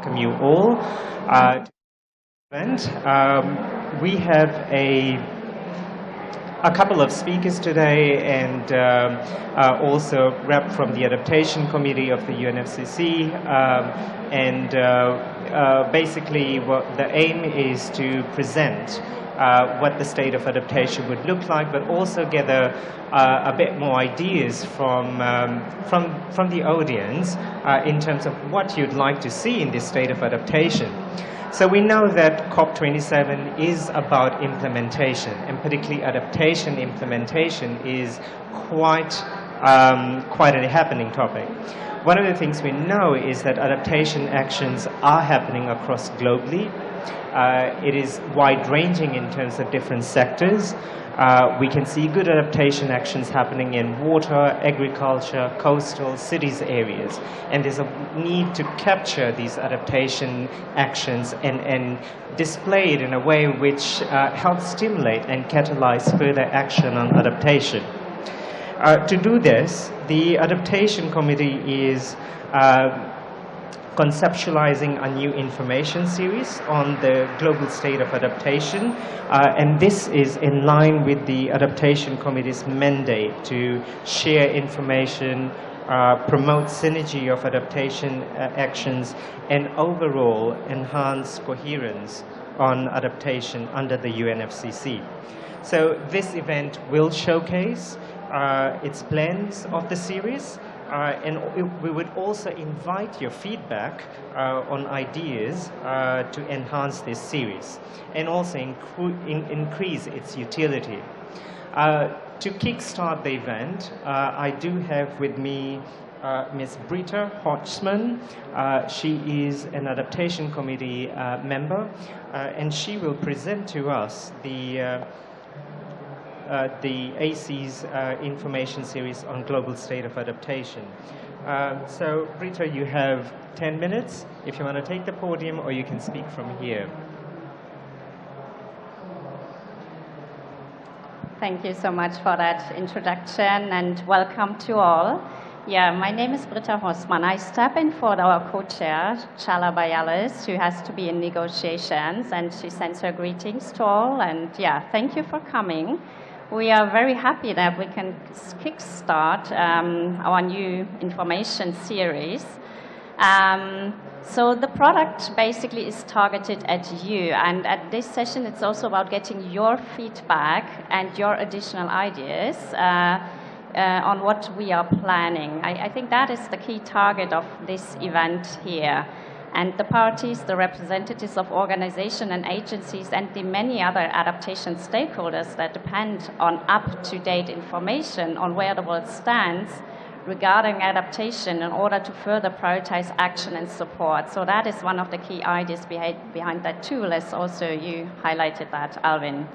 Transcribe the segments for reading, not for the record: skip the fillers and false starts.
welcome you all to the event. We have a couple of speakers today, and also rep from the Adaptation Committee of the UNFCCC, basically what the aim is to present what the state of adaptation would look like, but also gather a bit more ideas from the audience in terms of what you'd like to see in this state of adaptation. So we know that COP27 is about implementation, and particularly adaptation implementation is quite a happening topic. One of the things we know is that adaptation actions are happening across globally. It is wide-ranging in terms of different sectors. We can see good adaptation actions happening in water, agriculture, coastal, cities areas. And there's a need to capture these adaptation actions and display it in a way which helps stimulate and catalyze further action on adaptation. To do this, the Adaptation Committee is conceptualizing a new information series on the global state of adaptation, and this is in line with the Adaptation Committee's mandate to share information, promote synergy of adaptation actions, and overall enhance coherence on adaptation under the UNFCCC. So this event will showcase its plans of the series, and we would also invite your feedback on ideas to enhance this series and also increase its utility. To kickstart the event, I do have with me Ms. Britta Hodgman. She is an Adaptation Committee member, and she will present to us the AC's information series on global state of adaptation. So, Britta, you have 10 minutes if you want to take the podium, or you can speak from here. Thank you so much for that introduction, and welcome to all. Yeah, my name is Britta Hodgman. I step in for our co-chair, Shella Biallas, who has to be in negotiations, and she sends her greetings to all. And yeah, thank you for coming. We are very happy that we can kickstart our new information series. So the product basically is targeted at you, and at this session it's also about getting your feedback and your additional ideas on what we are planning. I think that is the key target of this event here. And the parties, the representatives of organizations and agencies, and the many other adaptation stakeholders that depend on up-to-date information on where the world stands regarding adaptation in order to further prioritize action and support. So that is one of the key ideas behind that tool, as also you highlighted that, Alvin.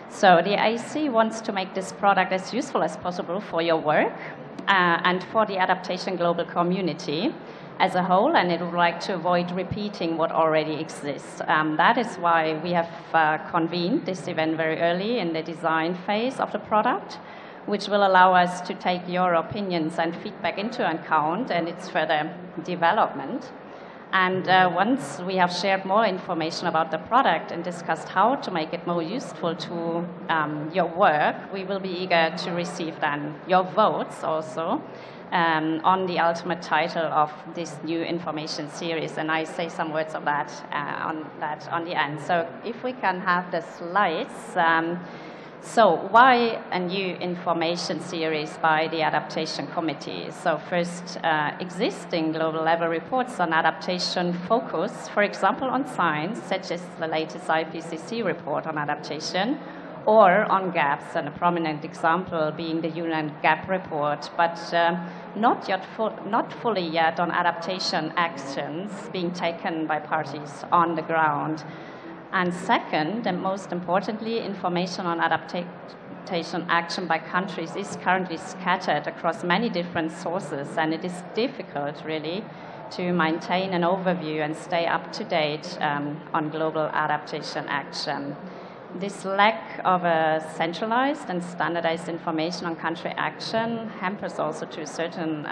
So the AC wants to make this product as useful as possible for your work and for the adaptation global community as a whole, and it would like to avoid repeating what already exists. That is why we have convened this event very early in the design phase of the product, which will allow us to take your opinions and feedback into account and its further development. And once we have shared more information about the product and discussed how to make it more useful to your work, we will be eager to receive then your votes also on the ultimate title of this new information series, and I say some words of that on the end. So if we can have the slides. So why a new information series by the Adaptation Committee? So first, existing global level reports on adaptation focus, for example, on science, such as the latest IPCC report on adaptation, or on gaps, and a prominent example being the UN gap report, but not fully yet on adaptation actions being taken by parties on the ground. And second, and most importantly, information on adaptation action by countries is currently scattered across many different sources, and it is difficult, really, to maintain an overview and stay up to date on global adaptation action. This lack of a centralized and standardized information on country action hampers also to a certain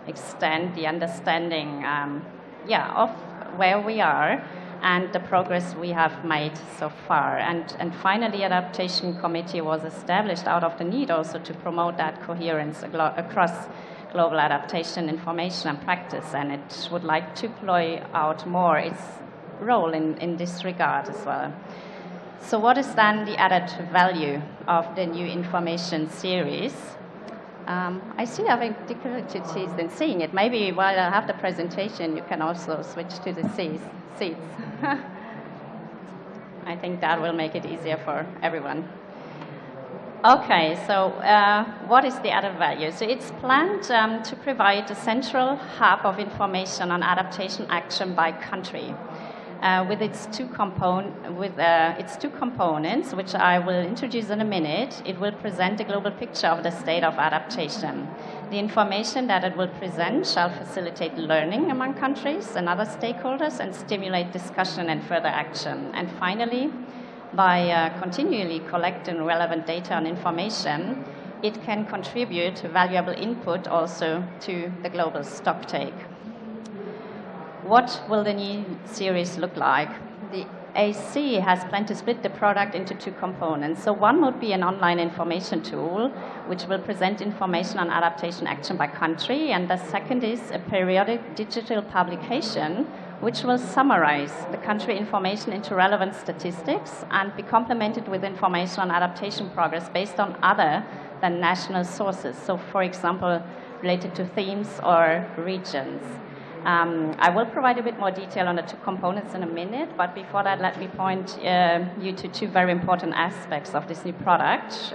extent the understanding of where we are and the progress we have made so far. And finally, Adaptation Committee was established out of the need also to promote that coherence across global adaptation information and practice, and it would like to play out more its role in this regard as well. So what is then the added value of the new information series? I see having difficulties in seeing it. Maybe while I have the presentation, you can also switch to the seats. I think that will make it easier for everyone. Okay, so what is the added value? So it's planned to provide a central hub of information on adaptation action by country. With its two components, which I will introduce in a minute, it will present a global picture of the state of adaptation. The information that it will present shall facilitate learning among countries and other stakeholders and stimulate discussion and further action. And finally, by continually collecting relevant data and information, it can contribute valuable input also to the global stocktake. What will the new series look like? The AC has planned to split the product into two components. So one would be an online information tool, which will present information on adaptation action by country, and the second is a periodic digital publication, which will summarize the country information into relevant statistics and be complemented with information on adaptation progress based on other than national sources. So, for example, related to themes or regions. I will provide a bit more detail on the two components in a minute, but before that, let me point you to two very important aspects of this new product,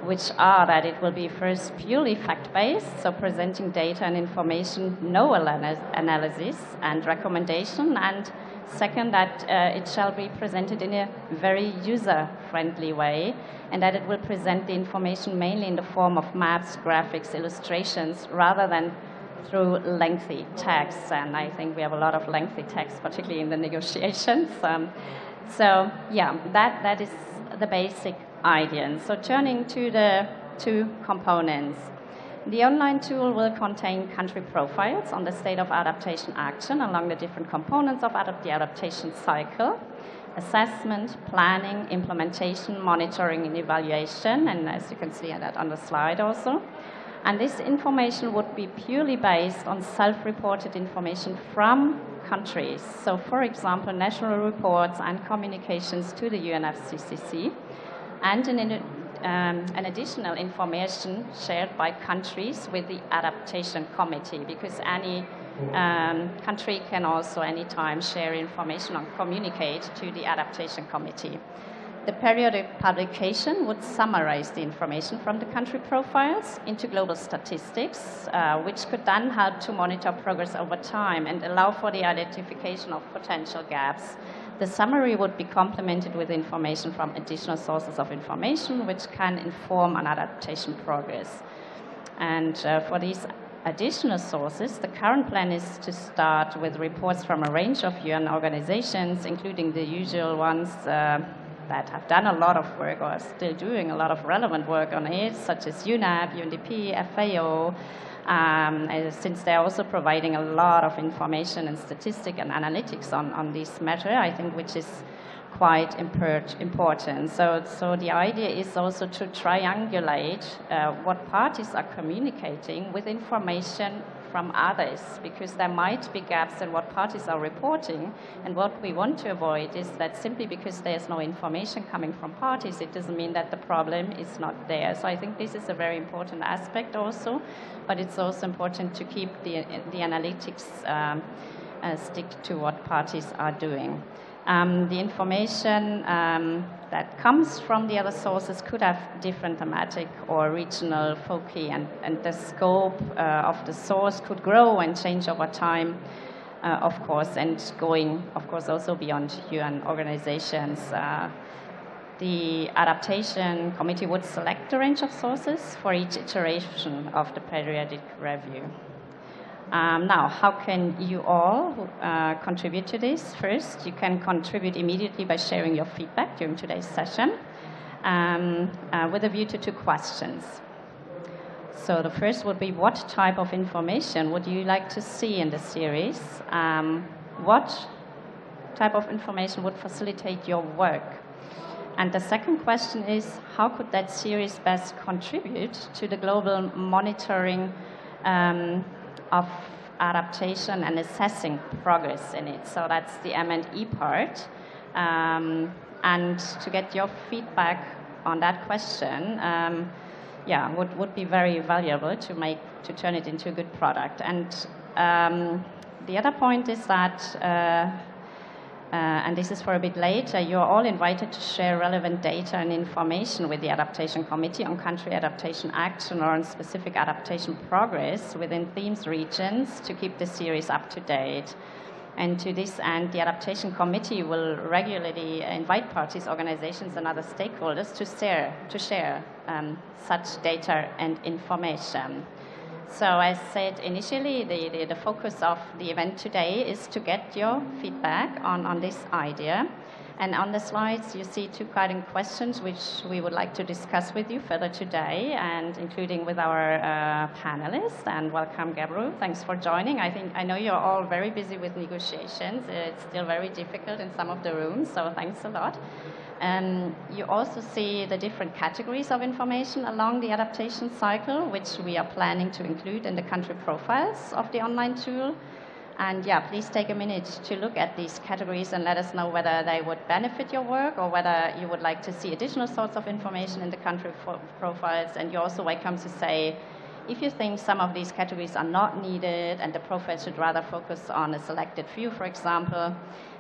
which are that it will be first purely fact-based, so presenting data and information, no analysis and recommendation, and second, that it shall be presented in a very user-friendly way, and that it will present the information mainly in the form of maps, graphics, illustrations, rather than through lengthy texts, and I think we have a lot of lengthy texts, particularly in the negotiations. So yeah, that is the basic idea. And so turning to the two components. The online tool will contain country profiles on the state of adaptation action along the different components of the adaptation cycle, assessment, planning, implementation, monitoring, and evaluation, and as you can see that on the slide also. And this information would be purely based on self-reported information from countries. So, for example, national reports and communications to the UNFCCC, and an additional information shared by countries with the Adaptation Committee, because any country can also anytime share information or communicate to the Adaptation Committee. The periodic publication would summarize the information from the country profiles into global statistics, which could then help to monitor progress over time and allow for the identification of potential gaps. The summary would be complemented with information from additional sources of information, which can inform on adaptation progress. And for these additional sources, the current plan is to start with reports from a range of UN organizations, including the usual ones that have done a lot of work or are still doing a lot of relevant work on it, such as UNEP, UNDP, FAO, since they're also providing a lot of information and statistics and analytics on this matter, I think, which is quite important. So the idea is also to triangulate what parties are communicating with information from others, because there might be gaps in what parties are reporting, and what we want to avoid is that simply because there's no information coming from parties, it doesn't mean that the problem is not there. So I think this is a very important aspect also, but it's also important to keep the analytics stick to what parties are doing. The information that comes from the other sources could have different thematic or regional foci, and the scope of the source could grow and change over time, of course, and going, of course, also beyond UN organizations. The Adaptation Committee would select a range of sources for each iteration of the periodic review. Now, how can you all contribute to this? First, you can contribute immediately by sharing your feedback during today's session with a view to two questions. So the first would be, what type of information would you like to see in the series? what type of information would facilitate your work? And the second question is, how could that series best contribute to the global monitoring of adaptation and assessing progress in it? So that's the M&E part. And to get your feedback on that question, would be very valuable to turn it into a good product. And the other point is that, and this is for a bit later, you're all invited to share relevant data and information with the Adaptation Committee on country adaptation action or on specific adaptation progress within themes regions to keep the series up to date. And to this end, the Adaptation Committee will regularly invite parties, organizations, and other stakeholders to share such data and information. So as said initially, the focus of the event today is to get your feedback on this idea. And on the slides, you see 2 guiding questions which we would like to discuss with you further today, and including with our panelists. And welcome, Gebreyes. Thanks for joining. I know you're all very busy with negotiations. It's still very difficult in some of the rooms, so thanks a lot. You also see the different categories of information along the adaptation cycle, which we are planning to include in the country profiles of the online tool. And please take a minute to look at these categories and let us know whether they would benefit your work or whether you would like to see additional sorts of information in the country profiles. And you're also welcome to say if you think some of these categories are not needed and the profile should rather focus on a selected few, for example.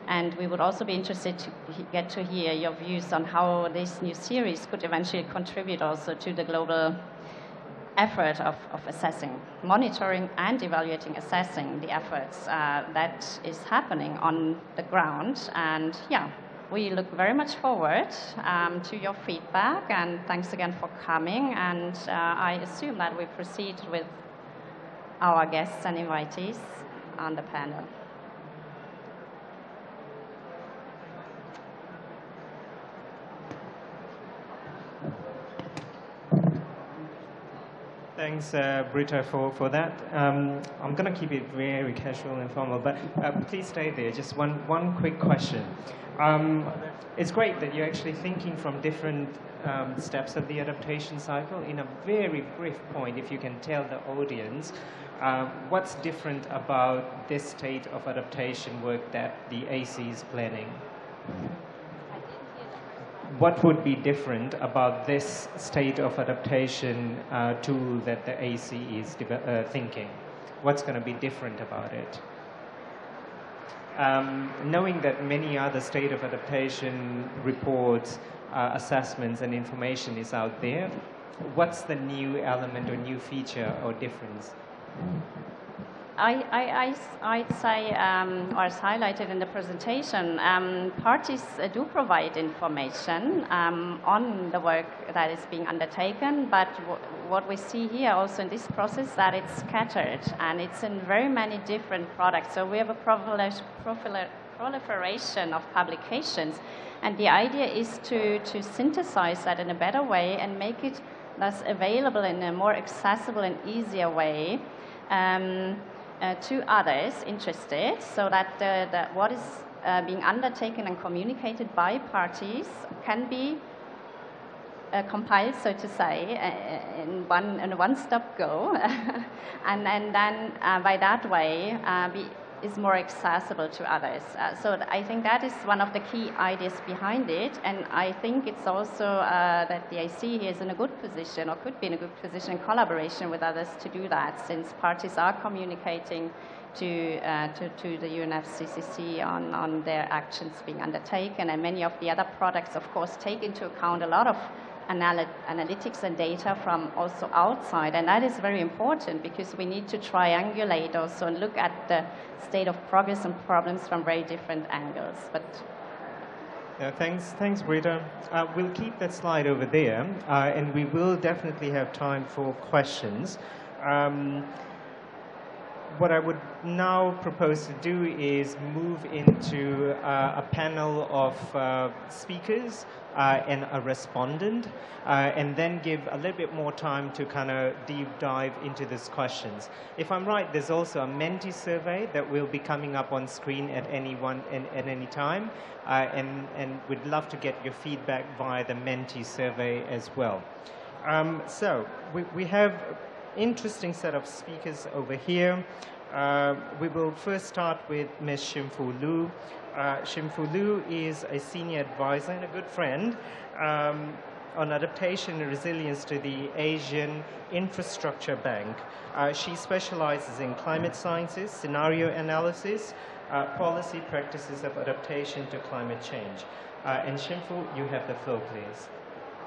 And we would also be interested to get to hear your views on how this new series could eventually contribute also to the global effort of assessing, monitoring and evaluating, assessing the efforts that is happening on the ground. And we look very much forward to your feedback, and thanks again for coming. And I assume that we proceed with our guests and invitees on the panel. Thanks, Britta, for that. I'm going to keep it very casual and formal, but please stay there. Just one quick question. It's great that you're actually thinking from different steps of the adaptation cycle. In a very brief point, if you can tell the audience, what's different about this state of adaptation work that the AC is planning? What would be different about this state of adaptation tool that the AC is thinking? What's going to be different about it? Knowing that many other state of adaptation reports, assessments, and information is out there, what's the new element or new feature or difference? I'd say, or as highlighted in the presentation, parties do provide information on the work that is being undertaken, but what we see here also in this process is that it's scattered and it's in very many different products. So we have a proliferation of publications, and the idea is to synthesize that in a better way and make it thus available in a more accessible and easier way to others interested, so that what is being undertaken and communicated by parties can be compiled, so to say, in a one-stop go, and then by that way is more accessible to others. So I think that is one of the key ideas behind it, and I think it's also that the IC here is in a good position, or could be in a good position in collaboration with others to do that, since parties are communicating to the UNEP CCC on their actions being undertaken, and many of the other products, of course, take into account a lot of analytics and data from also outside, and that is very important because we need to triangulate also and look at the state of progress and problems from very different angles. But thanks, Britta. We'll keep that slide over there, and we will definitely have time for questions. what I would now propose to do is move into a panel of speakers and a respondent, and then give a little bit more time to kind of deep dive into these questions. If I'm right, there's also a Menti survey that will be coming up on screen at any time, and we'd love to get your feedback via the Menti survey as well. So we have interesting set of speakers over here. We will first start with Ms. Xianfu Lu. Xianfu Lu is a senior advisor and a good friend on adaptation and resilience to the Asian Infrastructure Bank. She specializes in climate sciences, scenario analysis, policy practices of adaptation to climate change. And Xianfu, you have the floor, please.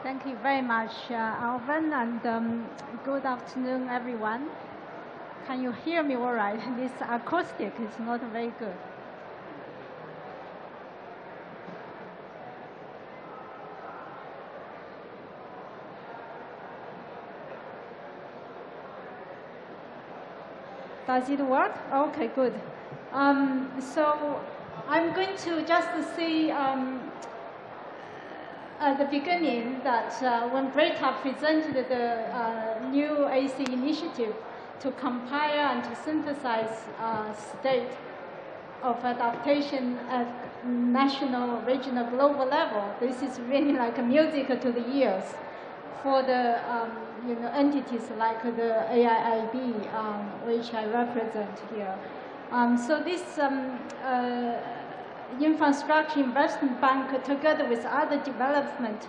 Thank you very much, Alvin, and good afternoon, everyone. Can you hear me all right? This acoustic is not very good. Does it work? Okay, good. So I'm going to just say at the beginning that when Greta presented the new AC initiative to compile and to synthesize state of adaptation at national, regional, global level, this is really like a music to the ears for the entities like the AIIB, which I represent here. So this Infrastructure Investment Bank, together with other development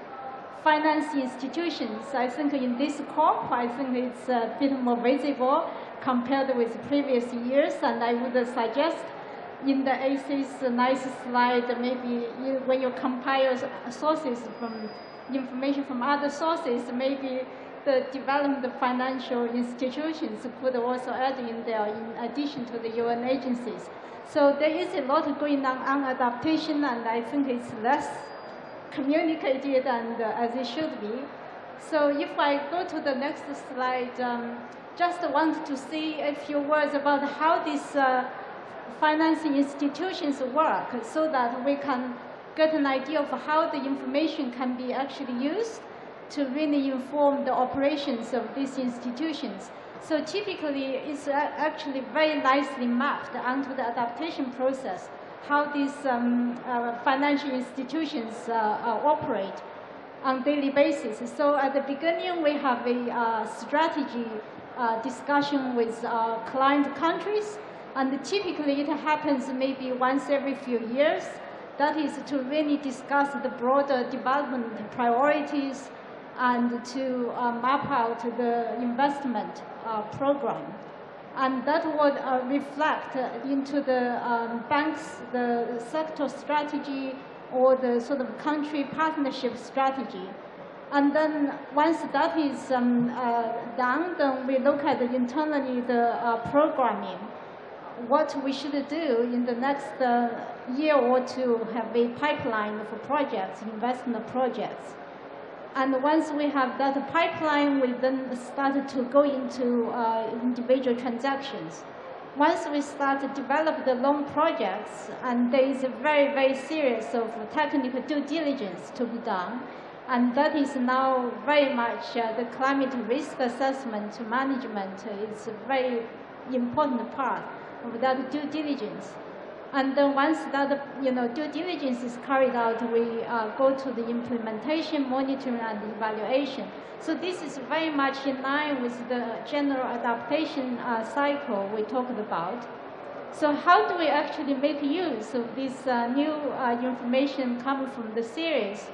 finance institutions, I think in this COP, I think it's a bit more visible compared with previous years, and I would suggest in the AC's nice slide, maybe when you compile sources from information from other sources, maybe the development financial institutions could also add in there in addition to the UN agencies. So there is a lot going on adaptation, and I think it's less communicated and as it should be. So if I go to the next slide, just want to say a few words about how these financing institutions work so that we can get an idea of how the information can be actually used to really inform the operations of these institutions. So typically, it's actually very nicely mapped onto the adaptation process, how these financial institutions operate on a daily basis. So at the beginning, we have a strategy discussion with client countries, and typically it happens maybe once every few years. That is to really discuss the broader development priorities and to map out the investment program. And that would reflect into the bank's, the sector strategy or the sort of country partnership strategy. And then once that is done, then we look at internally the programming, what we should do in the next year or two, have a pipeline for projects, investment projects. And once we have that pipeline, we then start to go into individual transactions. Once we start to develop the loan projects, and there is a very, very serious of technical due diligence to be done, and that is now very much the climate risk assessment management is a very important part of that due diligence. And then once that due diligence is carried out, we go to the implementation, monitoring, and evaluation. So this is very much in line with the general adaptation cycle we talked about. So how do we actually make use of this new information coming from the series?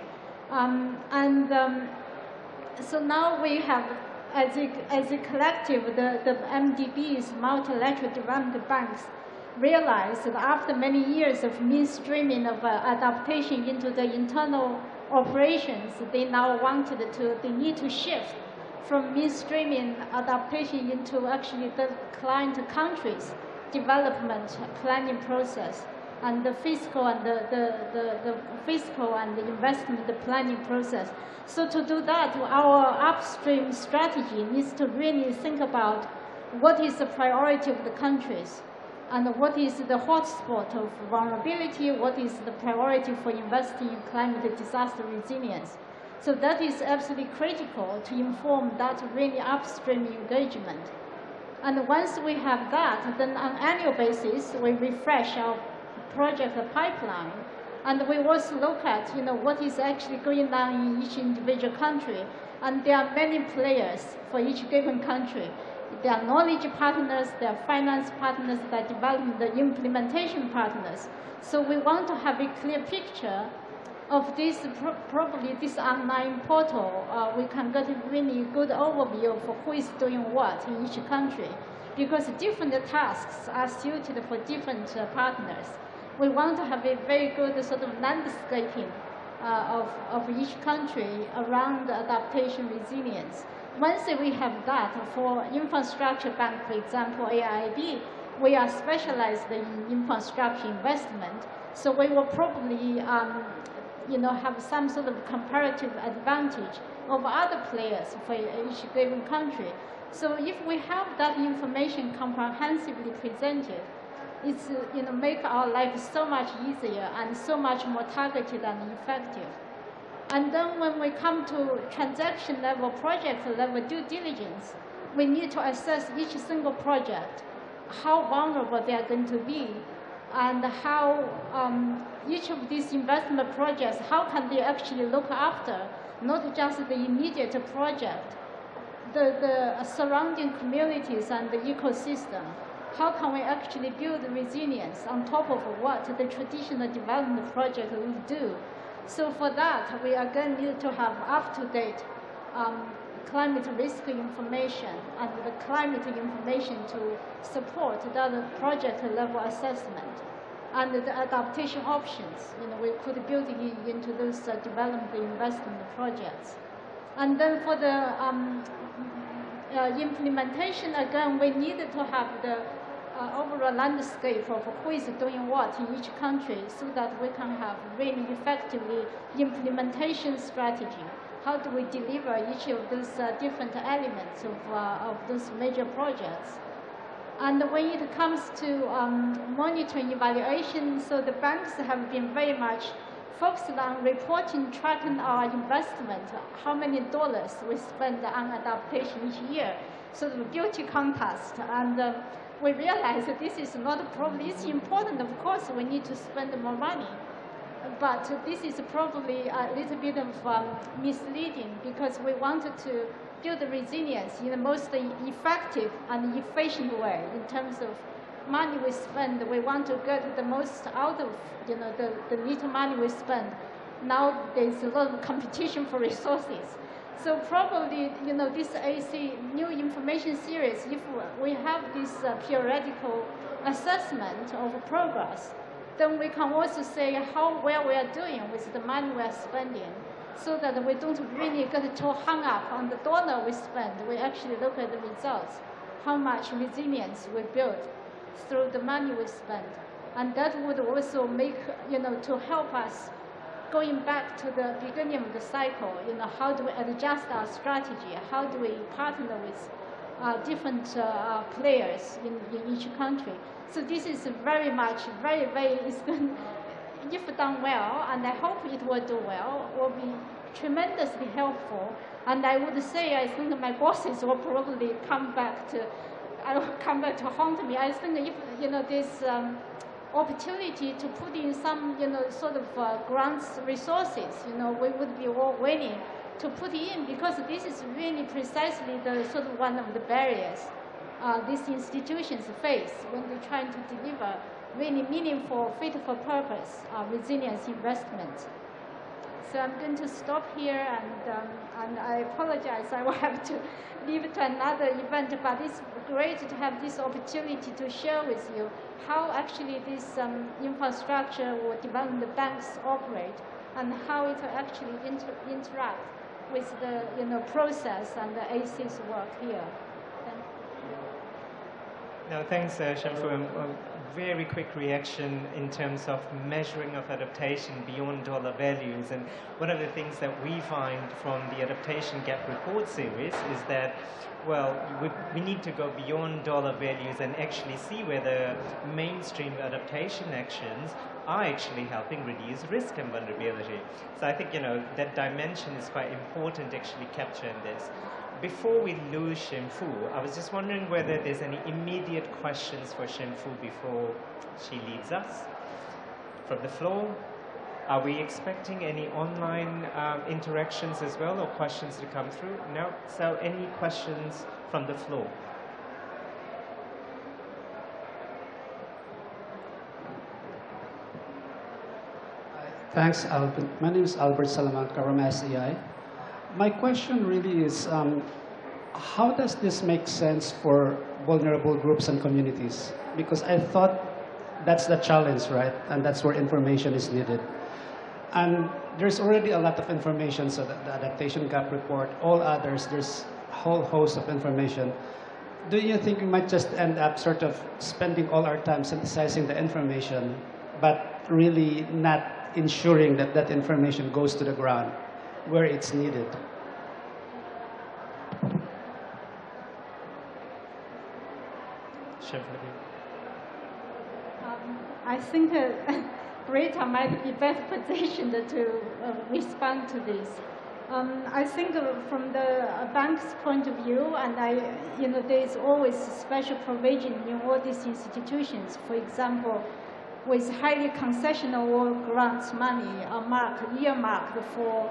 So now we have, as a collective, the MDBs, multilateral development banks, realized that after many years of mainstreaming of adaptation into the internal operations, they now they need to shift from mainstreaming adaptation into actually the client countries' development planning process and the fiscal and the fiscal and the investment planning process. So to do that, our upstream strategy needs to really think about what is the priority of the countries, and what is the hotspot of vulnerability, what is the priority for investing in climate disaster resilience. So that is absolutely critical to inform that really upstream engagement. And once we have that, then on an annual basis, we refresh our project pipeline, and we also look at what is actually going on in each individual country. And there are many players for each given country. There are knowledge partners, there are finance partners, there are development, the implementation partners. So we want to have a clear picture of this, probably this online portal. We can get a really good overview of who is doing what in each country, because different tasks are suited for different partners. We want to have a very good sort of landscaping of each country around adaptation resilience. Once we have that, for infrastructure bank, for example, AIIB, we are specialized in infrastructure investment, so we will probably have some sort of comparative advantage over other players for each given country. So if we have that information comprehensively presented, it's make our life so much easier and so much more targeted and effective. And then when we come to transaction level, project level due diligence, we need to assess each single project, how vulnerable they are going to be, and how each of these investment projects, how can they actually look after, not just the immediate project, the surrounding communities and the ecosystem. How can we actually build resilience on top of what the traditional development project would do? So for that, we again need to have up-to-date climate risk information and the climate information to support that project level assessment. And the adaptation options, we could build it into those development investment projects. And then for the implementation, again, we needed to have the overall landscape of who is doing what in each country, so that we can have really effectively implementation strategy. How do we deliver each of those different elements of those major projects? And when it comes to monitoring evaluation, so the banks have been very much focused on reporting, tracking our investment, how many dollars we spend on adaptation each year, sort of a beauty contest. And we realize that this is not probably, it's important, of course, we need to spend more money. But this is probably a little bit of misleading, because we wanted to build resilience in the most effective and efficient way in terms of money we spend. We want to get the most out of the little money we spend. Now there's a lot of competition for resources. So probably, this AC new information series, if we have this periodical assessment of progress, then we can also say how well we are doing with the money we are spending, so that we don't really get too hung up on the dollar we spend. We actually look at the results, how much resilience we build through the money we spend. And that would also make, to help us going back to the beginning of the cycle, how do we adjust our strategy? How do we partner with different players in each country? So this is very much, very, if done well, and I hope it will do well, will be tremendously helpful. And I would say, I think my bosses will probably come back to haunt me. I think if, this opportunity to put in some, sort of grants resources, we would be all willing to put in, because this is really precisely the sort of one of the barriers these institutions face when they're trying to deliver really meaningful, fit for purpose resilience investments. So I'm going to stop here, and I apologize, I will have to leave to another event, but it's great to have this opportunity to share with you how actually this infrastructure or development banks operate, and how it actually interact with the process and the AC's work here. No, thanks, Xianfu. very quick reaction in terms of measuring of adaptation beyond dollar values. And one of the things that we find from the Adaptation Gap Report series is that, well, we need to go beyond dollar values and actually see whether mainstream adaptation actions are actually helping reduce risk and vulnerability. So I think, you know, that dimension is quite important to actually capture in this. Before we lose Xianfu, I was just wondering whether there's any immediate questions for Xianfu before she leaves us from the floor. Are we expecting any online interactions as well, or questions to come through? No? So any questions from the floor? Thanks, Alvin. My name is Albert Salamanca from SEI. My question really is, how does this make sense for vulnerable groups and communities? Because I thought that's the challenge, right? And that's where information is needed. And there's already a lot of information, so the Adaptation Gap Report, all others, there's a whole host of information. Do you think we might just end up sort of spending all our time synthesizing the information, but really not ensuring that that information goes to the ground where it's needed? I think Greta might be better positioned to respond to this. I think from the bank's point of view, and there is always special provision in all these institutions. For example, with highly concessional grants money earmarked for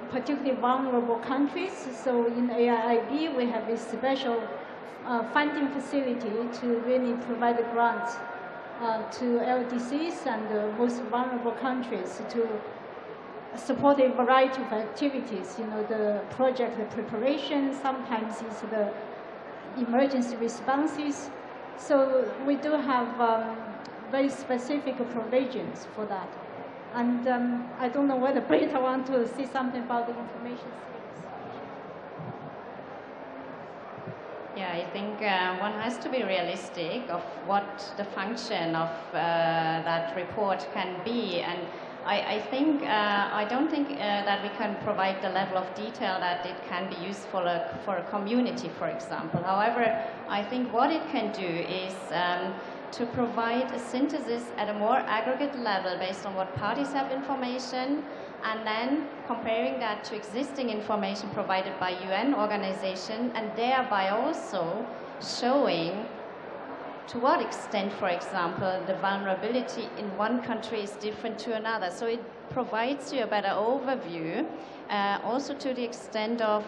particularly vulnerable countries. So in AIIB, we have a special funding facility to really provide grants to LDCs and the most vulnerable countries to support a variety of activities. The project preparation, sometimes it's the emergency responses. So we do have very specific provisions for that. And I don't know whether Britta wants to say something about the information series. Yeah, I think one has to be realistic of what the function of that report can be. And I don't think that we can provide the level of detail that it can be useful for a community, for example. However, I think what it can do is to provide a synthesis at a more aggregate level based on what parties have information, and then comparing that to existing information provided by UN organizations, and thereby also showing to what extent, for example, the vulnerability in one country is different to another. So it provides you a better overview, also to the extent of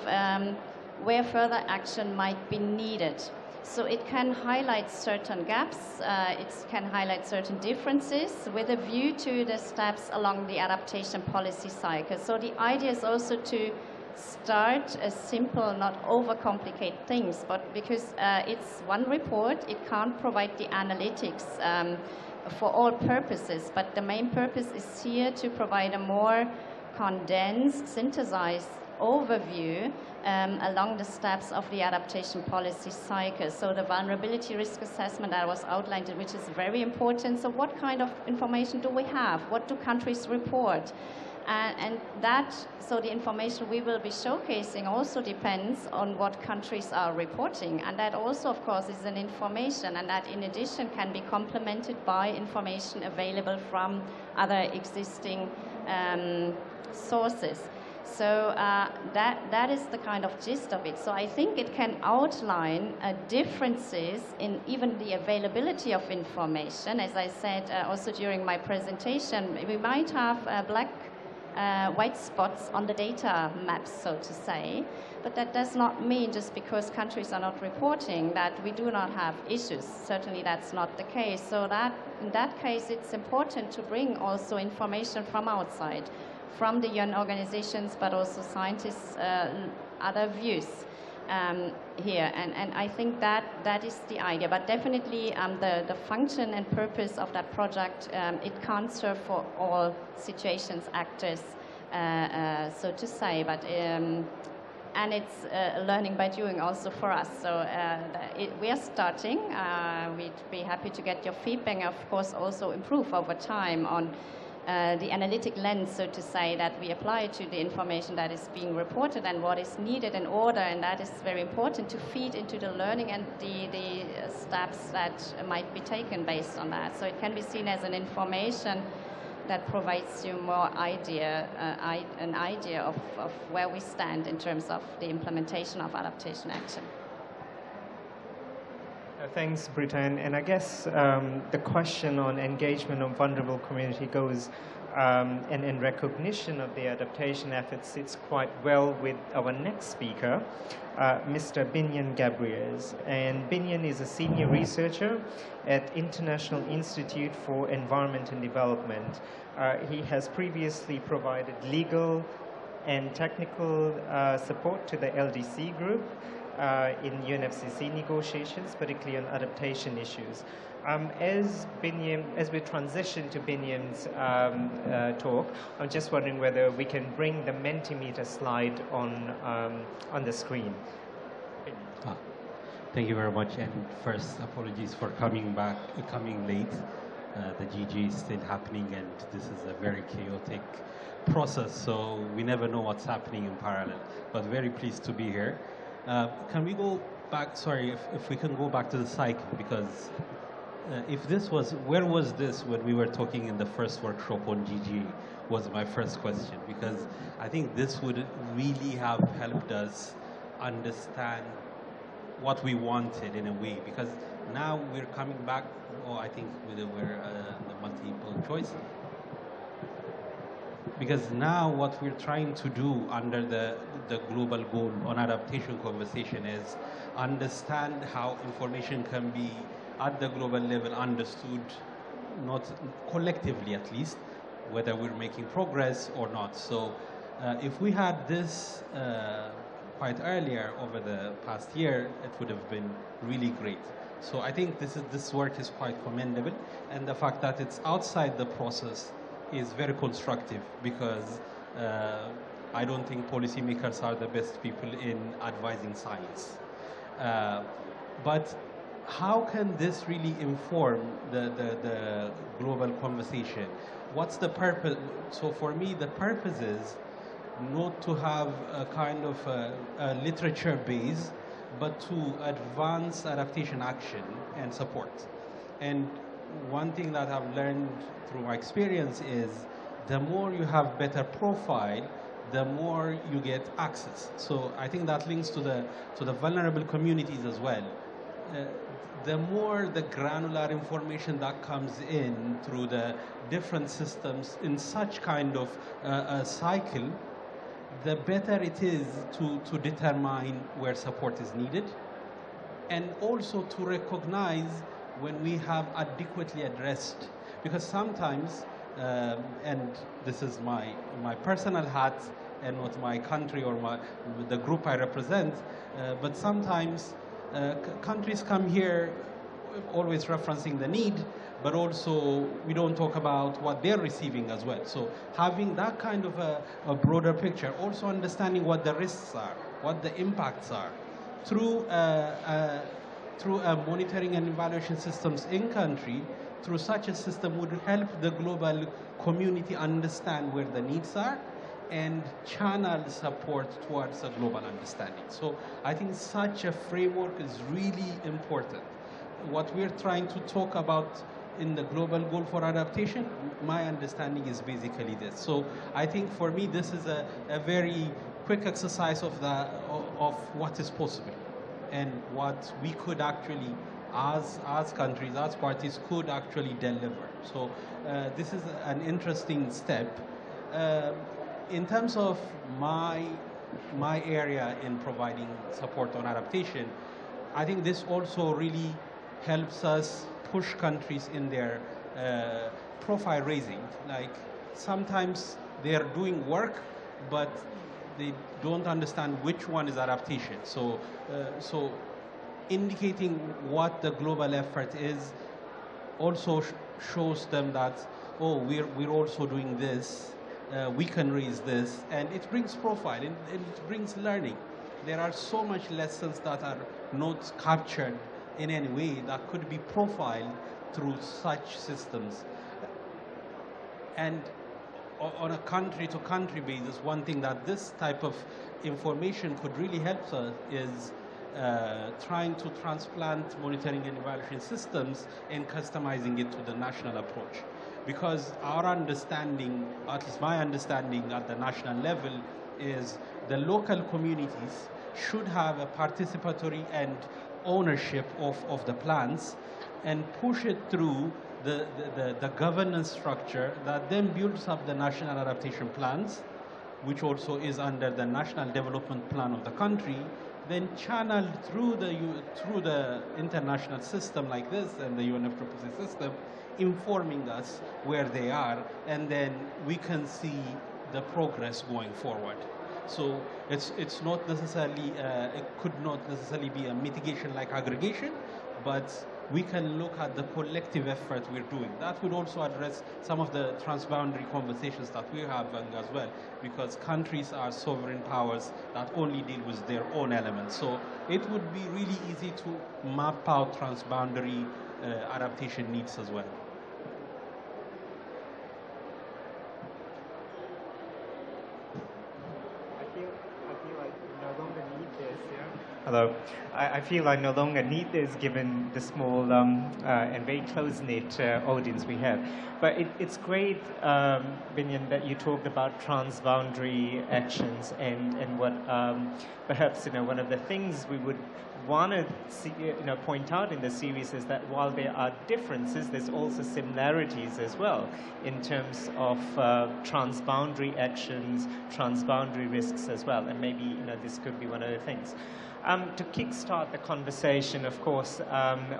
where further action might be needed. So it can highlight certain gaps, it can highlight certain differences with a view to the steps along the adaptation policy cycle. So the idea is also to start a simple, not overcomplicate things, but because it's one report, it can't provide the analytics for all purposes, but the main purpose is here to provide a more condensed, synthesized overview along the steps of the adaptation policy cycle. So the vulnerability risk assessment that was outlined, which is very important. So what kind of information do we have? What do countries report? And that, so the information we will be showcasing also depends on what countries are reporting. And that also, of course, is an information, and that in addition can be complemented by information available from other existing sources. So that is the kind of gist of it. So I think it can outline differences in even the availability of information. As I said also during my presentation, we might have white spots on the data maps, so to say, but that does not mean just because countries are not reporting that we do not have issues. Certainly that's not the case. So that in that case it's important to bring also information from outside, from the UN organizations, but also scientists, other views here. And I think that is the idea. But definitely the function and purpose of that project, it can't serve for all situations, actors, so to say. But and it's learning by doing also for us. So we are starting. We'd be happy to get your feedback, of course, also improve over time on the analytic lens, so to say, that we apply to the information that is being reported and what is needed in order, and that is very important to feed into the learning and the steps that might be taken based on that. So it can be seen as an information that provides you more an idea of where we stand in terms of the implementation of adaptation action. Thanks, Britta. And I guess the question on engagement of vulnerable community goes, and in recognition of the adaptation efforts, sits quite well with our next speaker, Mr. Binyam Gebreyes. And Binyam is a senior researcher at International Institute for Environment and Development. He has previously provided legal and technical support to the LDC group in UNFCCC negotiations, particularly on adaptation issues. As we transition to Binyam's talk, I'm just wondering whether we can bring the Mentimeter slide on the screen. Thank you very much, and first, apologies for coming late. The GG is still happening, and this is a very chaotic process, so we never know what's happening in parallel, but very pleased to be here. Can we go back, sorry, if we can go back to the cycle, because where was this when we were talking in the first workshop on GG, was my first question, because I think this would really have helped us understand what we wanted in a way, because now we're coming back, I think we're the multiple choice. Because now what we're trying to do under the global goal on adaptation conversation is understand how information can be at the global level understood, not collectively at least, whether we're making progress or not. So if we had this quite earlier over the past year, it would have been really great. So I think this work is quite commendable, and the fact that it's outside the process is very constructive, because I don't think policymakers are the best people in advising science. But how can this really inform the global conversation? What's the purpose? So for me, the purpose is not to have a kind of a literature base, but to advance adaptation action and support. And one thing that I've learned through my experience is the more you have better profile, the more you get access. So I think that links to the vulnerable communities as well. The more the granular information that comes in through the different systems in such kind of a cycle, the better it is to determine where support is needed, and also to recognize when we have adequately addressed. Because sometimes, and this is my personal hat and not my country or the group I represent, but sometimes countries come here always referencing the need, but also we don't talk about what they're receiving as well. So having that kind of a broader picture, also understanding what the risks are, what the impacts are, through monitoring and evaluation systems in country, through such a system would help the global community understand where the needs are and channel support towards a global understanding. So I think such a framework is really important. What we're trying to talk about in the global goal for adaptation, my understanding is basically this. So I think for me this is a very quick exercise of what is possible and what we could actually, as countries, as parties, could actually deliver. So this is an interesting step. In terms of my area in providing support on adaptation, I think this also really helps us push countries in their profile raising. Like sometimes they are doing work, but they don't understand which one is adaptation. So, so indicating what the global effort is also shows them that, oh, we're also doing this. We can raise this, and it brings profile, and it brings learning. there are so much lessons that are not captured in any way that could be profiled through such systems. And on a country-to-country basis, one thing that this type of information could really help us is trying to transplant monitoring and evaluation systems and customizing it to the national approach. Because our understanding, at least my understanding at the national level, is the local communities should have a participatory and ownership of the plans and push it through the governance structure that then builds up the national adaptation plans, which also is under the national development plan of the country, then channeled through the international system like this and the UNEP system, informing us where they are, and then we can see the progress going forward. So it's not necessarily, it could not necessarily be a mitigation like aggregation, but we can look at the collective effort we're doing. That would also address some of the transboundary conversations that we're having as well, because countries are sovereign powers that only deal with their own elements. So it would be really easy to map out transboundary adaptation needs as well. Hello. I feel I no longer need this given the small and very close-knit audience we have. But it's great, Binyam, that you talked about transboundary actions and what perhaps one of the things we would want to see, point out in the series is that while there are differences, there's also similarities as well in terms of transboundary actions, transboundary risks as well, and maybe this could be one of the things. To kickstart the conversation, of course,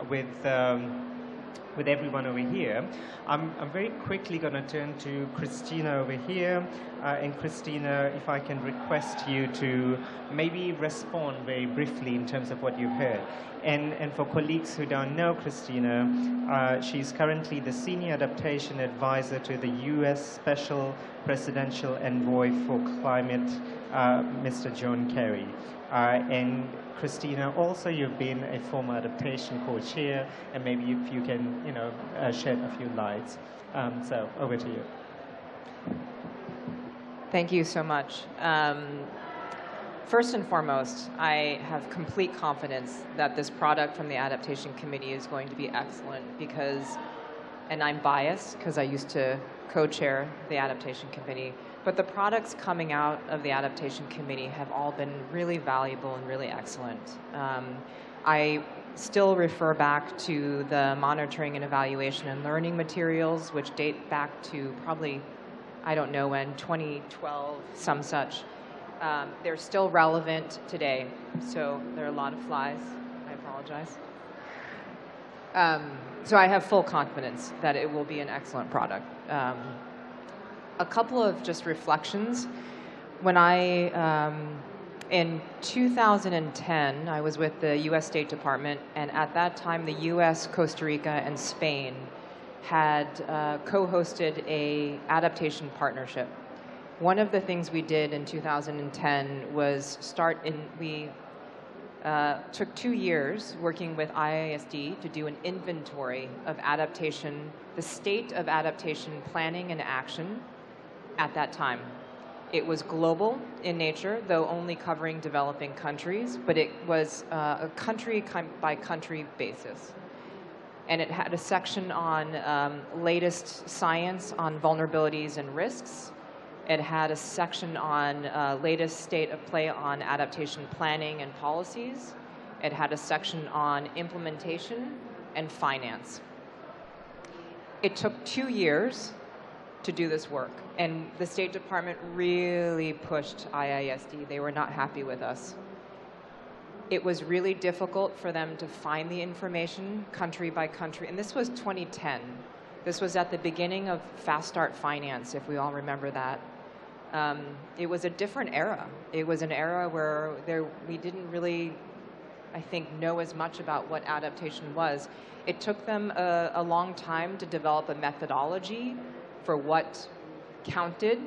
with everyone over here, I'm very quickly going to turn to Christina over here. And Christina, if I can request you to maybe respond very briefly in terms of what you've heard. And for colleagues who don't know Christina, she's currently the Senior Adaptation Advisor to the U.S. Special Presidential Envoy for Climate, Mr. John Kerry. And Christina, also you've been a former adaptation co-chair, and maybe if you can, shed a few lights. So over to you. Thank you so much. First and foremost, I have complete confidence that this product from the Adaptation Committee is going to be excellent because, and I'm biased because I used to co-chair the Adaptation Committee, but the products coming out of the Adaptation Committee have all been really valuable and really excellent. I still refer back to the monitoring and evaluation and learning materials, which date back to probably, I don't know when, 2012, some such. They're still relevant today, so there are a lot of flies. I apologize. So I have full confidence that it will be an excellent product. A couple of just reflections. When in 2010, I was with the U.S. State Department, and at that time, the U.S., Costa Rica, and Spain had co-hosted a adaptation partnership. One of the things we did in 2010 was we took 2 years working with IISD to do an inventory of adaptation, the state of adaptation planning and action at that time. It was global in nature, though only covering developing countries, but it was a country-by-country basis. And it had a section on latest science on vulnerabilities and risks. It had a section on latest state of play on adaptation planning and policies. It had a section on implementation and finance. It took 2 years to do this work, and the State Department really pushed IISD. They were not happy with us. It was really difficult for them to find the information country by country, and this was 2010. This was at the beginning of Fast Start Finance, if we all remember that. It was a different era. It was an era where we didn't really, I think, know as much about what adaptation was. It took them a long time to develop a methodology for what counted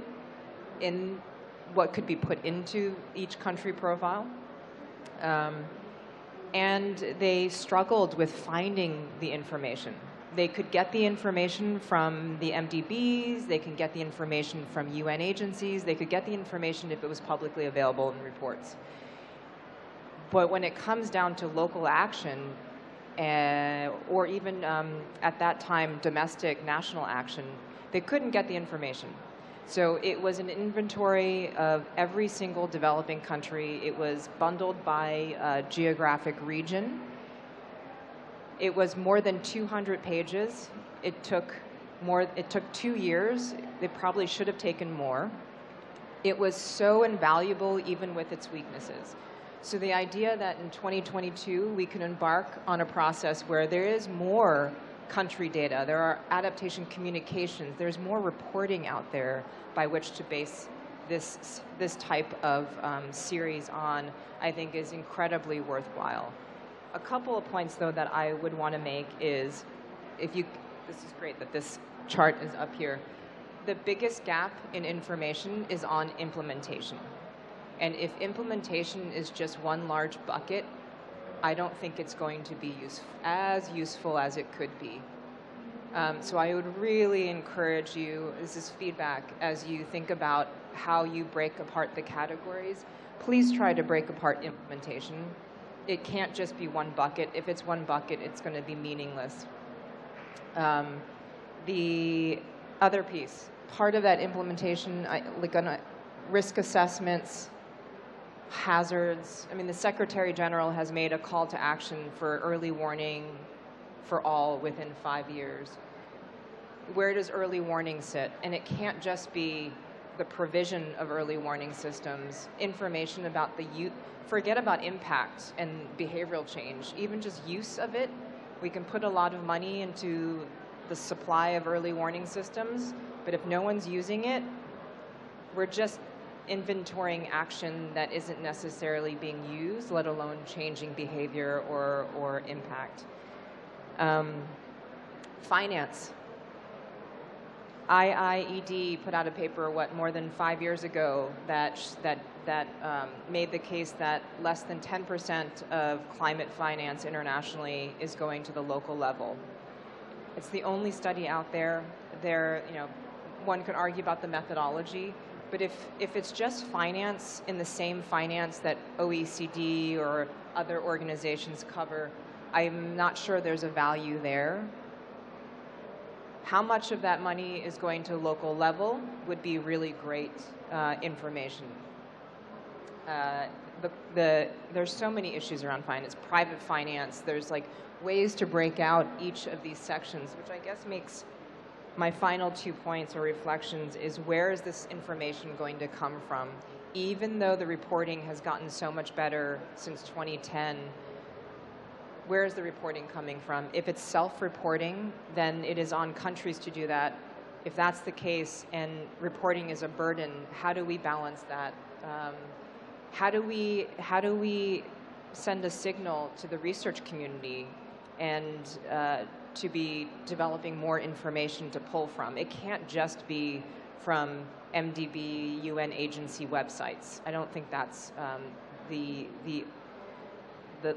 in what could be put into each country profile. And they struggled with finding the information. They could get the information from the MDBs, they can get the information from UN agencies, they could get the information if it was publicly available in reports. But when it comes down to local action, or even at that time domestic national action, they couldn't get the information. So it was an inventory of every single developing country. It was bundled by geographic region. It was more than 200 pages. It took 2 years. It probably should have taken more. It was so invaluable even with its weaknesses. So the idea that in 2022 we can embark on a process where there is more country data, there are adaptation communications, there's more reporting out there by which to base this type of series on, I think is incredibly worthwhile. A couple of points though that I would want to make is, this is great that this chart is up here. The biggest gap in information is on implementation. And if implementation is just one large bucket, I don't think it's going to be as useful as it could be. So I would really encourage you, this is feedback, as you think about how you break apart the categories, please try to break apart implementation. It can't just be one bucket. If it's one bucket, it's going to be meaningless. The other piece, part of that implementation, like on risk assessments, hazards. I mean, the Secretary General has made a call to action for early warning for all within 5 years. Where does early warning sit? And it can't just be the provision of early warning systems, information about the youth, forget about impact and behavioral change, even just use of it. We can put a lot of money into the supply of early warning systems, but if no one's using it, we're just inventorying action that isn't necessarily being used, let alone changing behavior or impact. Finance. IIED put out a paper, more than 5 years ago that made the case that less than 10% of climate finance internationally is going to the local level. It's the only study out there. One could argue about the methodology, but if it's just finance in the same finance that OECD or other organizations cover, I'm not sure there's a value there. How much of that money is going to local level would be really great information. There's so many issues around finance, private finance, there's like ways to break out each of these sections, which I guess makes my final 2 points or reflections is where is this information going to come from? Even though the reporting has gotten so much better since 2010, where is the reporting coming from? If it's self-reporting, then it is on countries to do that. If that's the case and reporting is a burden, how do we balance that? How do we send a signal to the research community and to be developing more information to pull from? It can't just be from MDB, UN agency websites. I don't think that's the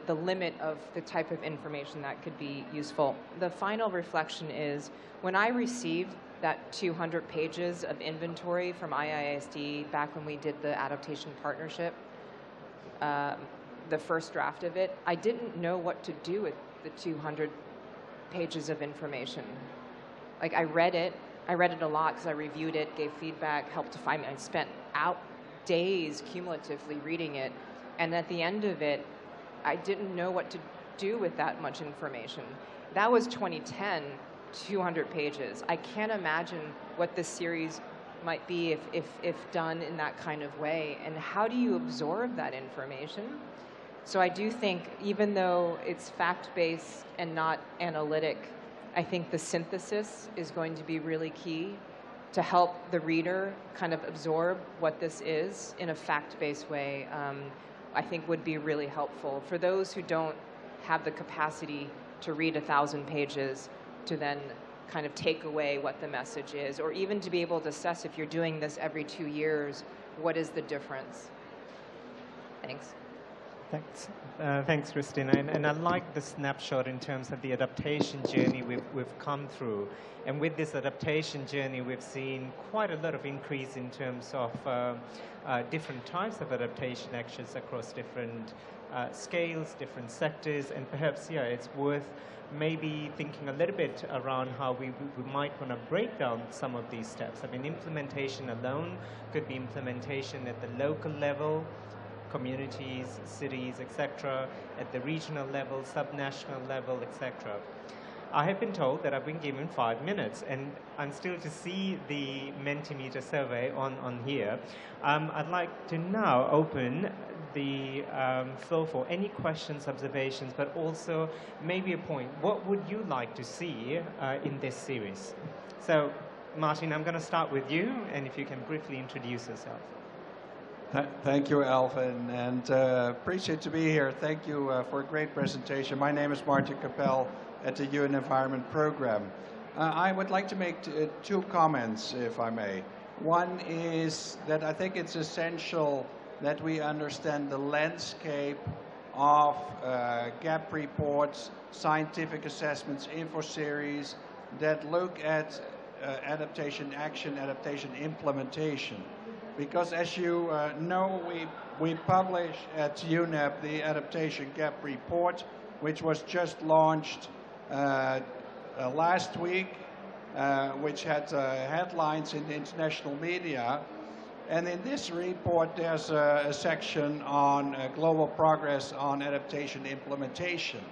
limit of the type of information that could be useful. The final reflection is when I received that 200 pages of inventory from IISD back when we did the adaptation partnership, the first draft of it, I didn't know what to do with the 200 pages of information. Like I read it a lot because I reviewed it, gave feedback, helped to find it. I spent days cumulatively reading it, and at the end of it, I didn't know what to do with that much information. That was 2010, 200 pages. I can't imagine what this series might be if done in that kind of way. And how do you absorb that information? So I do think, even though it's fact-based and not analytic, I think the synthesis is going to be really key to help the reader kind of absorb what this is in a fact-based way. I think would be really helpful for those who don't have the capacity to read 1,000 pages to then kind of take away what the message is, or even to be able to assess if you're doing this every 2 years, what is the difference? Thanks. Thanks, Christina. And I like the snapshot in terms of the adaptation journey we've come through. And with this adaptation journey, we've seen quite a lot of increase in terms of different types of adaptation actions across different scales, different sectors, and perhaps, yeah, it's worth maybe thinking a little bit around how we might want to break down some of these steps. I mean, implementation alone could be implementation at the local level, communities, cities, etc., at the regional level, subnational level, etc. I have been told that I've been given 5 minutes, and I'm still to see the Mentimeter survey on here. I'd like to now open the floor for any questions, observations, but also maybe a point. What would you like to see in this series? So, Martin, I'm going to start with you, and if you can briefly introduce yourself. Thank you, Alvin, and appreciate to be here. Thank you for a great presentation. My name is Martin Capel at the UN Environment Program. I would like to make two comments, if I may. One is that I think it's essential that we understand the landscape of gap reports, scientific assessments, info series that look at adaptation action, adaptation implementation. Because as you know, we publish at UNEP the Adaptation Gap Report, which was just launched last week, which had headlines in the international media. And in this report, there's a section on global progress on adaptation implementation.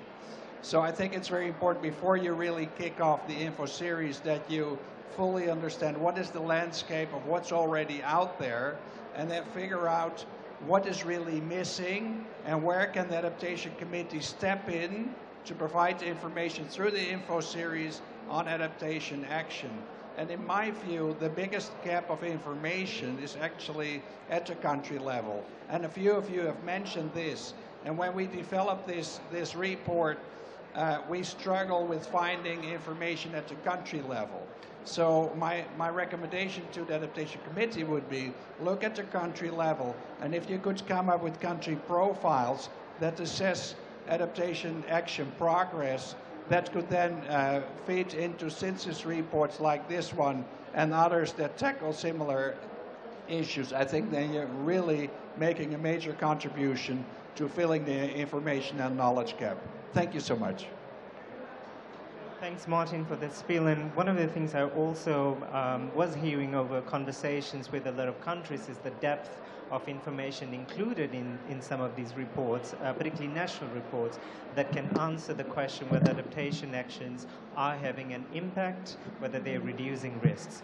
So I think it's very important before you really kick off the info series that you fully understand what is the landscape of what's already out there, and then figure out what is really missing and where can the Adaptation Committee step in to provide information through the info series on adaptation action. And in my view, the biggest gap of information is actually at the country level. And a few of you have mentioned this. And when we developed this report, we struggle with finding information at the country level. So my recommendation to the Adaptation Committee would be look at the country level, and if you could come up with country profiles that assess adaptation action progress, that could then feed into synthesis reports like this one and others that tackle similar issues. I think then you're really making a major contribution to filling the information and knowledge gap. Thank you so much. Thanks, Martin, for that spiel. And one of the things I also was hearing over conversations with a lot of countries is the depth of information included in some of these reports, particularly national reports, that can answer the question whether adaptation actions are having an impact, whether they're reducing risks.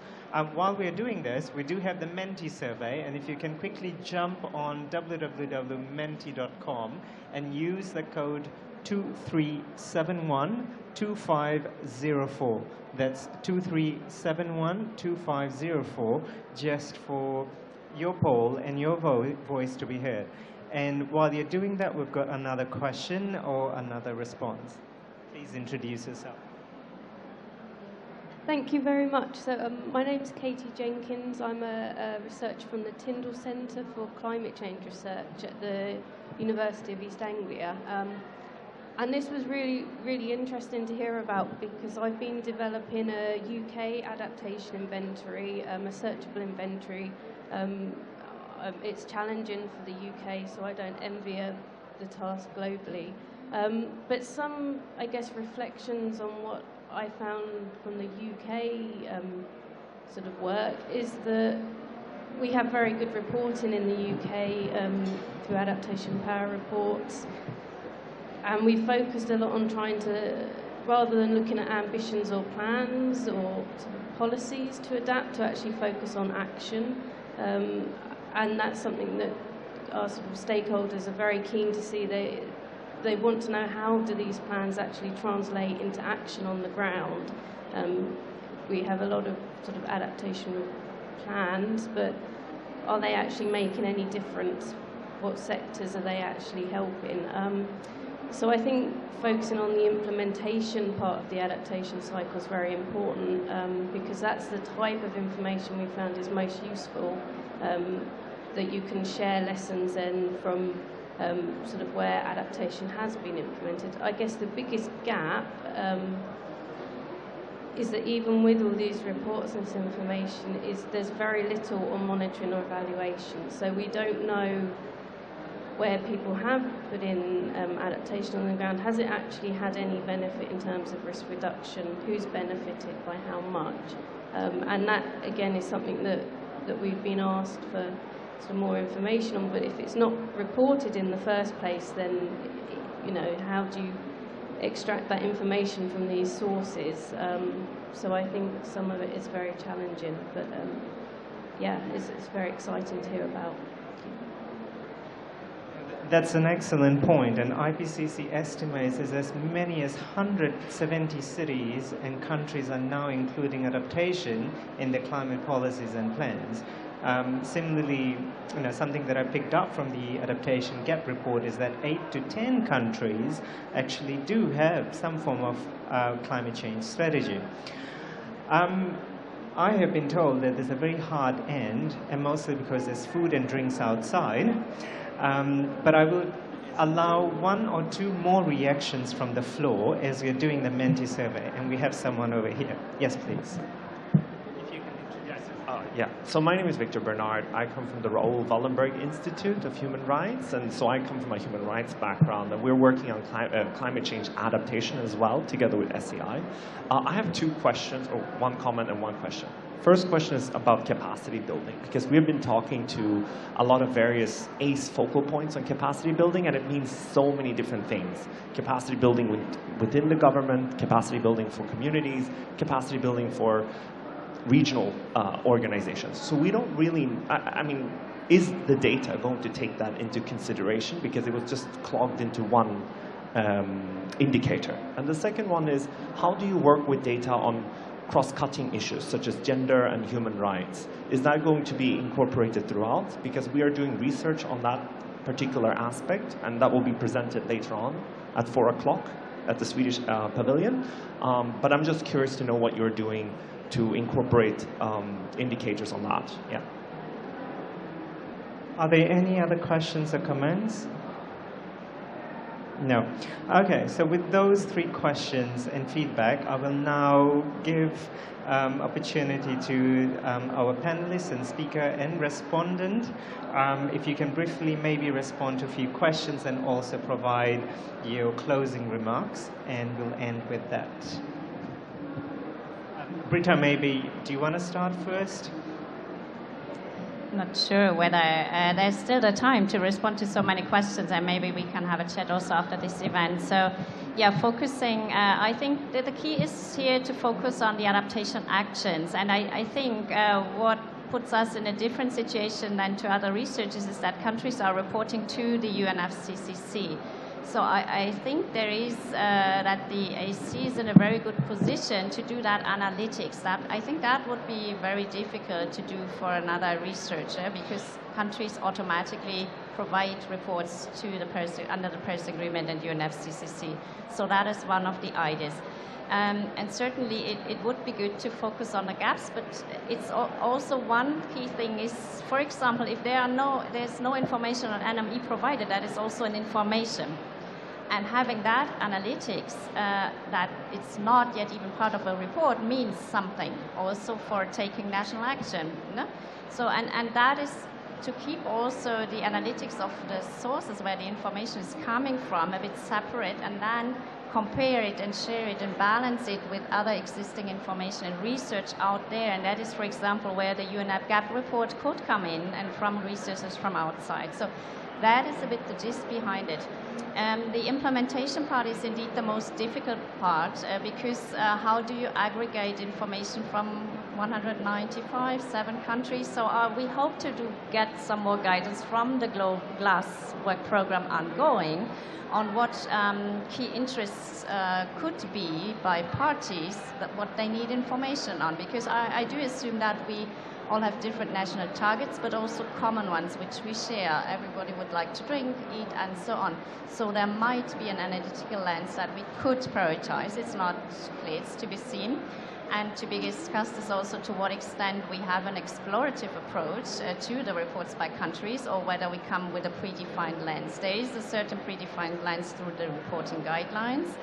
While we're doing this, we do have the Menti survey, and if you can quickly jump on www.menti.com and use the code 2371-2504. That's 2371-2504, just for your poll and your voice to be heard. And while you're doing that, we've got another question or another response. Please introduce yourself. Thank you very much. So my name is Katie Jenkins. I'm a researcher from the Tyndall Centre for Climate Change Research at the University of East Anglia. And this was really, really interesting to hear about because I've been developing a UK adaptation inventory, a searchable inventory. It's challenging for the UK, so I don't envy the task globally. But some, I guess, reflections on what I found from the UK sort of work is that we have very good reporting in the UK through adaptation power reports. And we focused a lot on trying to, rather than looking at ambitions or plans or sort of policies to adapt, to actually focus on action. And that's something that our sort of stakeholders are very keen to see. They want to know how do these plans actually translate into action on the ground. We have a lot of sort of adaptation plans, but are they actually making any difference? What sectors are they actually helping? So I think focusing on the implementation part of the adaptation cycle is very important because that's the type of information we found is most useful, that you can share lessons in from sort of where adaptation has been implemented. I guess the biggest gap is that even with all these reports and this information, there's very little on monitoring or evaluation. So we don't know where people have put in adaptation on the ground. Has it actually had any benefit in terms of risk reduction? Who's benefited by how much? And that, again, is something that we've been asked for some more information on. But if it's not reported in the first place, then, you know, how do you extract that information from these sources? So I think some of it is very challenging. But, yeah, it's very exciting to hear about. That's an excellent point, and IPCC estimates that as many as 170 cities and countries are now including adaptation in their climate policies and plans. Similarly, you know, something that I picked up from the Adaptation Gap report is that 8 to 10 countries actually do have some form of climate change strategy. I have been told that there's a very hard end, and mostly because there's food and drinks outside. But I will allow 1 or 2 more reactions from the floor as we're doing the Menti survey, and we have someone over here. Yes, please. If you can introduce yourself. Yeah, so my name is Victor Bernard. I come from the Raoul Wallenberg Institute of Human Rights, and so I come from a human rights background, and we're working on climate change adaptation as well, together with SEI. I have 2 questions, or 1 comment and 1 question. First question is about capacity building, because we've been talking to a lot of various ACE focal points on capacity building, and it means so many different things. Capacity building within the government, capacity building for communities, capacity building for regional organizations. So we don't really, I mean, is the data going to take that into consideration? Because it was just clogged into one indicator. And the second one is, how do you work with data on cross-cutting issues such as gender and human rights? Is that going to be incorporated throughout? Because we are doing research on that particular aspect, and that will be presented later on at 4 o'clock at the Swedish Pavilion. But I'm just curious to know what you're doing to incorporate indicators on that. Yeah. Are there any other questions or comments? No. Okay, so with those 3 questions and feedback, I will now give opportunity to our panelists and speaker and respondent. If you can briefly maybe respond to a few questions and also provide your closing remarks, and we'll end with that. Britta, maybe, do you want to start first? Not sure whether there's still the time to respond to so many questions, and maybe we can have a chat also after this event. So, yeah, focusing, I think that the key is here to focus on the adaptation actions. And I think what puts us in a different situation than to other researchers is that countries are reporting to the UNFCCC. So I think there is that the AC is in a very good position to do that analytics. That I think that would be very difficult to do for another researcher, because countries automatically provide reports to the under the Paris Agreement and UNFCCC. So that is one of the ideas. And certainly it would be good to focus on the gaps, but it's also one key thing is, for example, if there's no information on NME provided, that is also an information. And having that analytics, that it's not yet even part of a report, means something also for taking national action. No? So, and that is to keep also the analytics of the sources where the information is coming from a bit separate, and then compare it and share it and balance it with other existing information and research out there. And that is, for example, where the UNEP gap report could come in, and from researchers from outside. So that is a bit the gist behind it. The implementation part is indeed the most difficult part, because how do you aggregate information from 7 countries? So we hope to get some more guidance from the GLASS work program ongoing on what key interests could be by parties, what they need information on, because I do assume that we all have different national targets, but also common ones which we share. Everybody would like to drink, eat, and so on. So there might be an analytical lens that we could prioritize. It's not clear, it's to be seen. And to be discussed is also to what extent we have an explorative approach to the reports by countries, or whether we come with a predefined lens. There is a certain predefined lens through the reporting guidelines,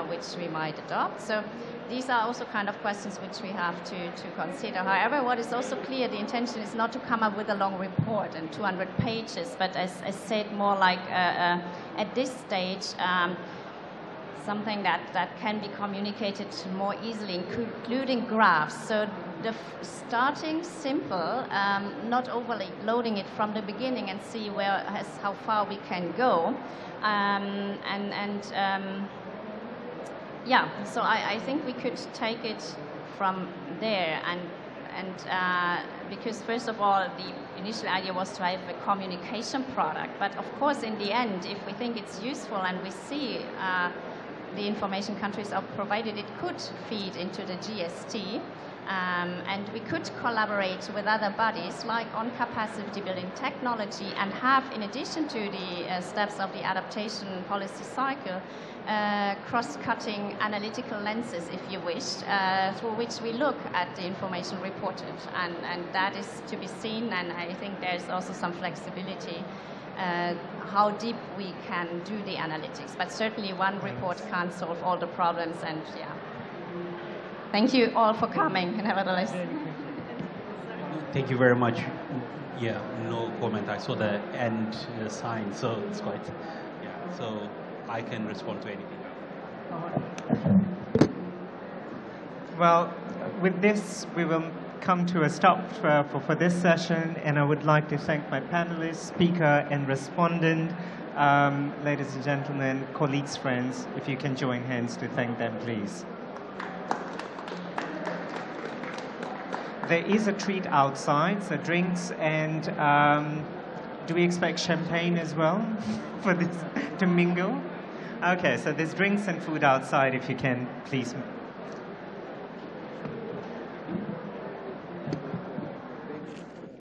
which we might adopt. So these are also kind of questions which we have to consider. However, what is also clear, the intention is not to come up with a long report and 200 pages, but as said, more like at this stage, something that can be communicated more easily, including graphs. So starting simple, not overly loading it from the beginning, and see how far we can go. Yeah, so I think we could take it from there, and because first of all, the initial idea was to have a communication product, but of course in the end, if we think it's useful and we see the information countries are provided, it could feed into the GST, and we could collaborate with other bodies like on capacity building technology, and have, in addition to the steps of the adaptation policy cycle, cross-cutting analytical lenses, if you wish, through which we look at the information reported, and that is to be seen, and I think there's also some flexibility how deep we can do the analytics. But certainly one report can't solve all the problems, and yeah. Thank you all for coming, nevertheless. Thank you very much. Yeah, no comment. I saw the end sign, so it's quite, yeah, so I can respond to anything. Well, with this, we will come to a stop for this session, and I would like to thank my panelists, speaker, and respondent. Ladies and gentlemen, colleagues, friends, if you can join hands to thank them, please. There is a treat outside, so drinks, and do we expect champagne as well for this to mingle? Okay, so there's drinks and food outside, if you can please